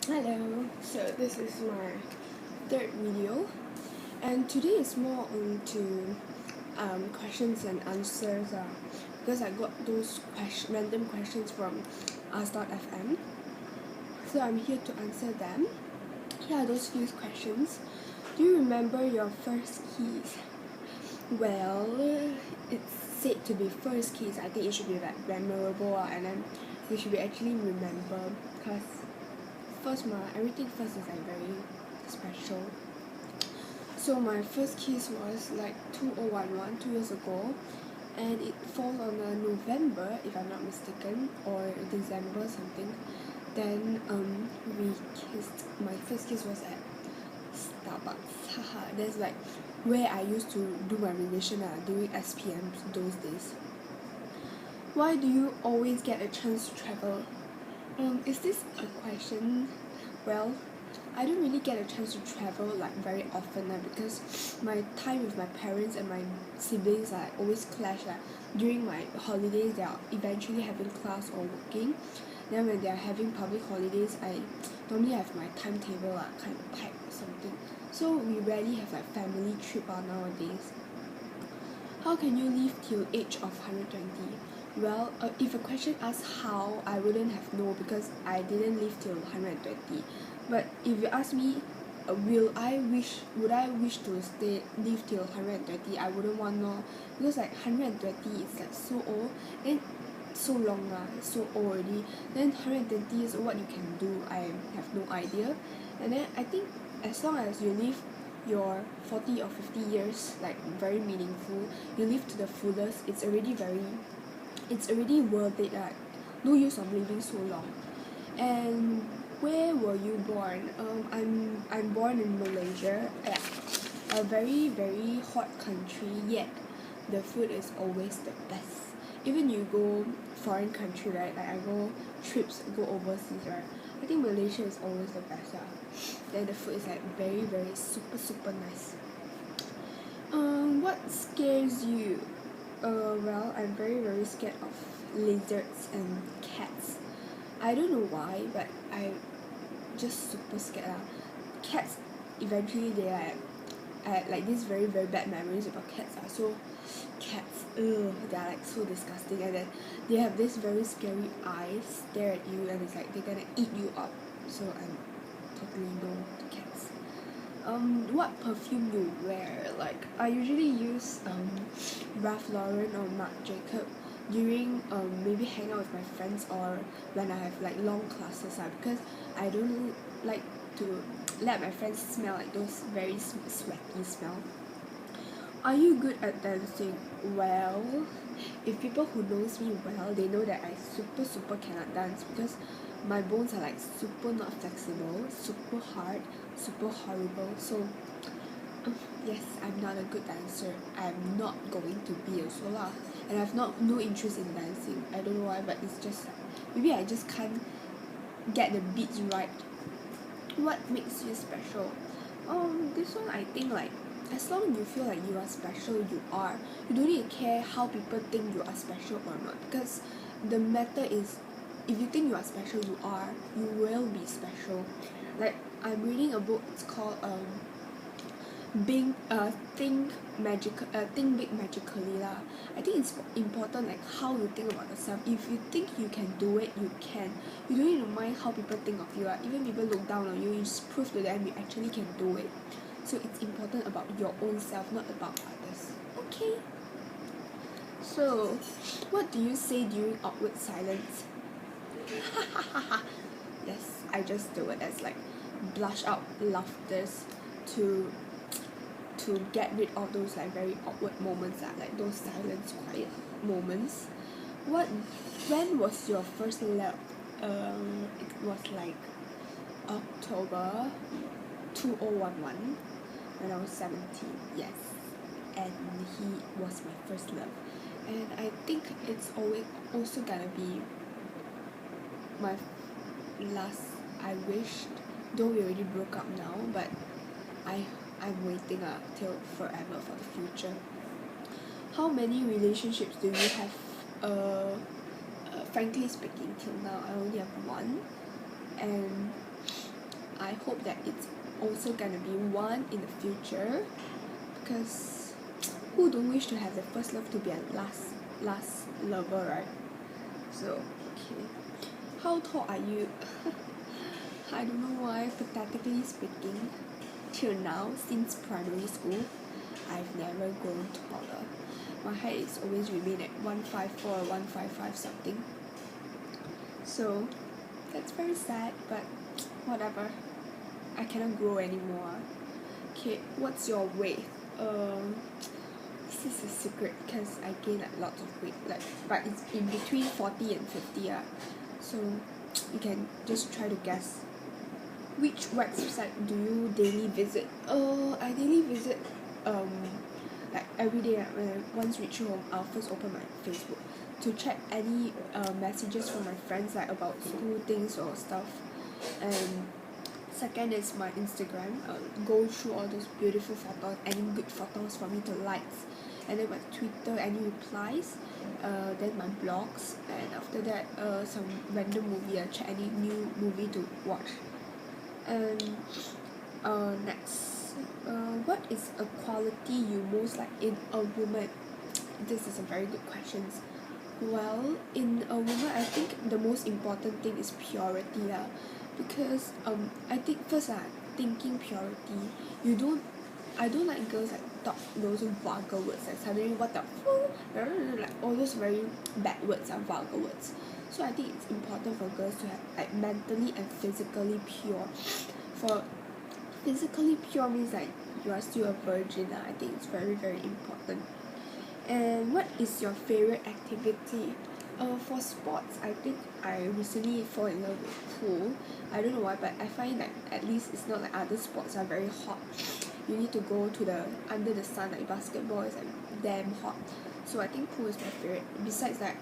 Hello, so this is my third video, and today is more onto questions and answers because I got those random questions from Ask.fm, so I'm here to answer them. Here are those few questions. Do you remember your first kiss? Well, it's said to be first kiss. I think it should be like memorable and then you should be actually remember because everything first is like very special. So my first kiss was like 2011, 2 years ago, and it falls on a November if I'm not mistaken, or December something. Then we kissed. My first kiss was at Starbucks. Haha, that's like where I used to do my revision during SPM those days. Why do you always get a chance to travel? Is this a question? Well, I don't really get a chance to travel like very often because my time with my parents and my siblings always clash. During my holidays, they are eventually having class or working. Then when they are having public holidays, I normally have my timetable kind of packed or something. So we rarely have like family trip nowadays. How can you live till age of 120? Well, if a question asks how, I wouldn't have no because I didn't live till 120. But if you ask me, would I wish to live till 120? I wouldn't want no because like 120 is like so old, then so long so old already. Then 120 is what you can do. I have no idea. And then I think as long as you live your 40 or 50 years like very meaningful, you live to the fullest, it's already worth it. No use of living so long. And where were you born? I'm born in Malaysia, a very very hot country, yet the food is always the best. Even you go foreign country, right, like I go overseas, right, I think Malaysia is always the best. Then the food is like very very super super nice. What scares you? Well, I'm very very scared of lizards and cats. I don't know why, but I just super scared. Cats, eventually they are like these very very bad memories about cats. So cats, they are like so disgusting, and then they have this very scary eyes stare at you, and it's like they're gonna eat you up. So I'm totally no to cats. What perfume you wear? Like I usually use Ralph Lauren or Marc Jacob during maybe hang out with my friends or when I have like long classes because I don't like to let my friends smell like those very sweaty smell. Are you good at dancing? Well, if people who knows me well, they know that I super super cannot dance because my bones are like super not flexible, super hard, super horrible. So yes, I'm not a good dancer. I'm not going to be also lah. And I've no interest in dancing. I don't know why, but it's just maybe I just can't get the beats right. What makes you special? This one I think like as long as you feel like you are special, you are. You don't need to care how people think you are special or not because the matter is if you think you are special, you are. You will be special. Like I'm reading a book. It's called think big magically lah. I think it's important like how you think about yourself. If you think you can do it, you can. You don't need to mind how people think of you. Even people look down on you, you just prove to them you actually can do it. So it's important about your own self, not about others. Okay. So, what do you say during awkward silence? Yes, I just do it as like blush out laughters to get rid of those like very awkward moments like those silence quiet moments. When was your first love? It was like October 2011 when I was 17. Yes, and he was my first love, and I think it's always also gonna be my last. I wished, though we already broke up now, but I'm waiting till forever for the future. How many relationships do you have? Frankly speaking, till now I only have one, and hope that it's also gonna be one in the future, because who don't wish to have the first love to be a last lover, right? So okay, how tall are you? I don't know why, pathetically speaking, till now, since primary school, I've never grown taller. My height is always remain at 154 or 155 something. So that's very sad, but whatever. I cannot grow anymore. Okay, what's your weight? This is a secret because I gain like lots of weight, like, but it's in between 40 and 50. So you can just try to guess. Which website do you daily visit? I daily visit like every day when I once reach home, I'll first open my Facebook to check any messages from my friends, like about school things or stuff. And second is my Instagram. I'll go through all those beautiful photos, any good photos for me to like. And then my Twitter, any replies. Then my blogs, and after that some random movie. I check any new movie to watch. And next, what is a quality you most like in a woman? This is a very good question. Well, in a woman, I think the most important thing is purity, because I think first, thinking purity, I don't like girls like talk those vulgar words, like suddenly what the like all those very bad words are vulgar words. So I think it's important for girls to have like mentally and physically pure. For physically pure means like you are still a virgin. I think it's very very important. And what is your favorite activity? For sports, I think I recently fall in love with pool. I don't know why, but I find that at least it's not like other sports are very hot. You need to go to the under the sun, like basketball is like damn hot. So I think pool is my favorite. Besides that,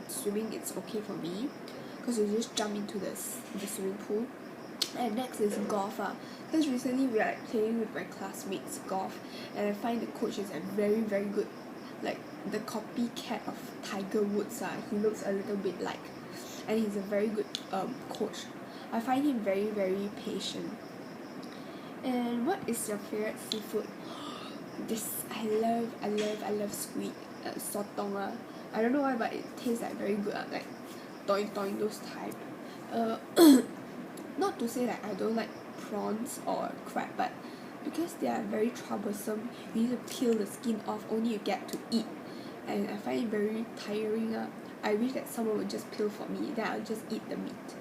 swimming it's okay for me, because you just jump into the swimming pool. And next is golf, because recently we are like playing with my classmates golf, and I find the coach is like very very good, like the copycat of Tiger Woods. He looks a little bit like, and he's a very good coach. I find him very very patient. And what is your favorite seafood? This I love squid, sotong. I don't know why, but it tastes like very good, like toing those type. Not to say that I don't like prawns or crab, but because they are very troublesome, you need to peel the skin off, only you get to eat, and I find it very tiring. I wish that someone would just peel for me, then I'll just eat the meat.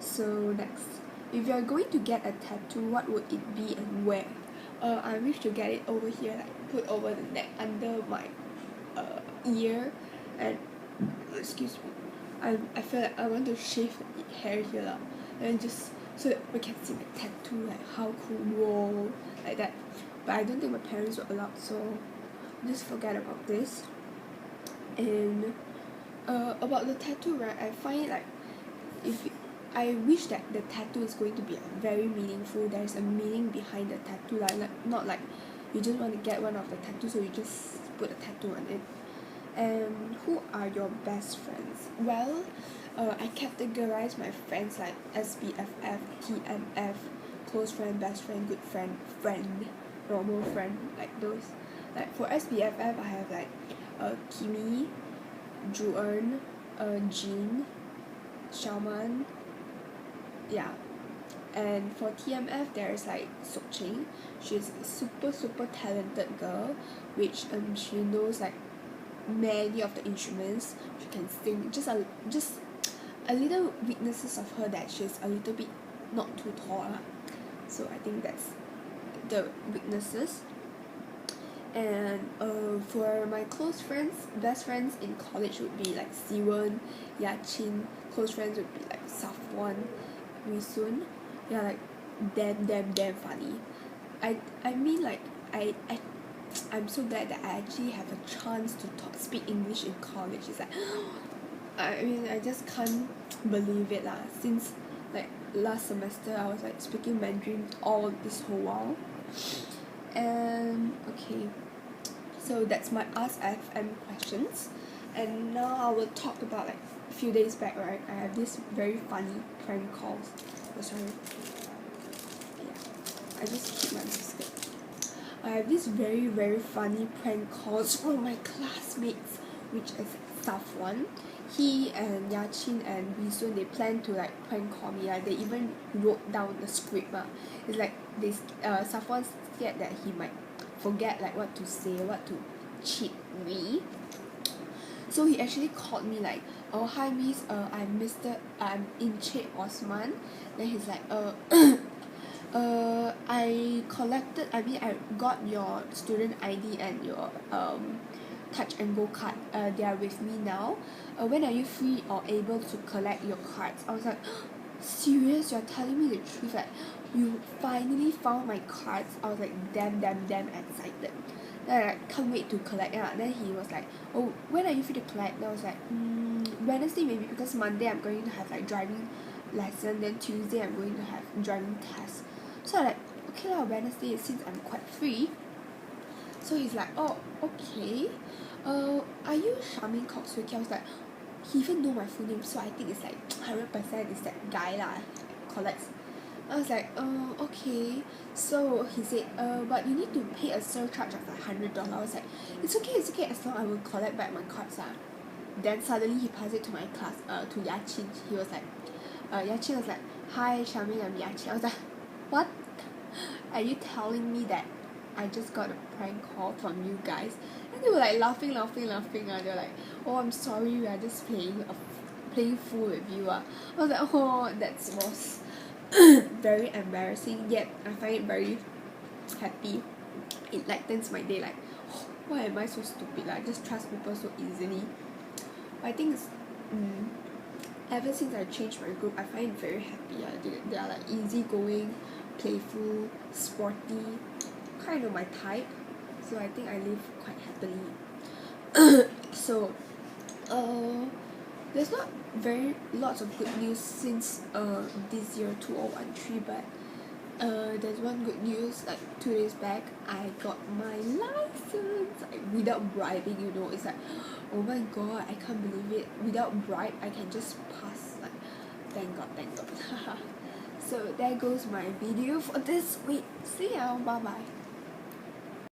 So next, if you are going to get a tattoo, what would it be and where? I wish to get it over here, like put over the neck, under my ear, and excuse me, I feel like I want to shave the hair here, and just so that we can see my tattoo, like how cool, whoa, like that. But I don't think my parents will allow, so just forget about this. And about the tattoo, right, I find like I wish that the tattoo is going to be very meaningful. There's a meaning behind the tattoo, like not like you just want to get one of the tattoos, so you just put a tattoo on it. And who are your best friends? Well, I categorize my friends like SBFF, TMF, close friend, best friend, good friend, normal friend, like those. Like for SBFF, I have like Kimi, Juan, Jean, Xiaoman, yeah. And for TMF, there's like Sok Ching. She's a super talented girl, which she knows like many of the instruments. She can sing. Just a little weaknesses of her, that she's a little bit not too tall. So I think that's the weaknesses. And for my close friends, best friends in college would be like Siwon, Yachin. Close friends would be like Safwan, Wisun. Yeah, like damn funny. I mean like I'm so glad that I actually have a chance to speak English in college. It's like I mean I just can't believe it, since like last semester I was like speaking Mandarin all this whole while. And okay, so that's my Ask FM questions. And now I will talk about like a few days back, right, I have this very funny prank calls. Oh sorry. I just keep my biscuit. I have this very very funny prank calls from my classmates, which is Safwan. He and Yachin and Bisun, they plan to like prank call me. They even wrote down the script. It's like Safwan scared that he might forget like what to say, what to cheat me. So he actually called me like, oh hi miss, I'm Encik Osman. Then he's like, I got your student ID and your touch and go card. They are with me now. When are you free or able to collect your cards? I was like, serious? You're telling me the truth? Like, you finally found my cards? I was like damn excited. Then I like can't wait to collect. Then he was like, oh, when are you free to collect? Then I was like, Wednesday maybe, because Monday I'm going to have like driving lesson, then Tuesday I'm going to have driving test. So I like, okay lah, Wednesday since I'm quite free. So he's like, oh okay, are you Charmaine Coxwicki? I was like, he even know my full name, so I think it's like 100% is that guy lah, collects. I was like, okay. So he said, but you need to pay a surcharge of like $100. I was like, it's okay, as long I will collect back my cards. Then suddenly he passed it to my class, to Yachin. He was like, Yachin was like, hi Charmaine, I'm Yachin. I was like, what? Are you telling me that I just got a prank call from you guys? And they were like laughing. They were like, oh, I'm sorry, we are just playing fool with you. I was like, oh, that was very embarrassing, yet I find it very happy. It lightens my day, like, oh, why am I so stupid? Like, I just trust people so easily. I think it's ever since I changed my group, I find it very happy. They are like easygoing, playful, sporty, kind of my type. So I think I live quite happily. So there's not very lots of good news since this year 2013, but there's one good news. Like 2 days back, I got my license, like, without bribing. It's like, oh my god, I can't believe it. Without bribe, I can just pass. Like, thank god. So there goes my video for this week. See ya, bye bye.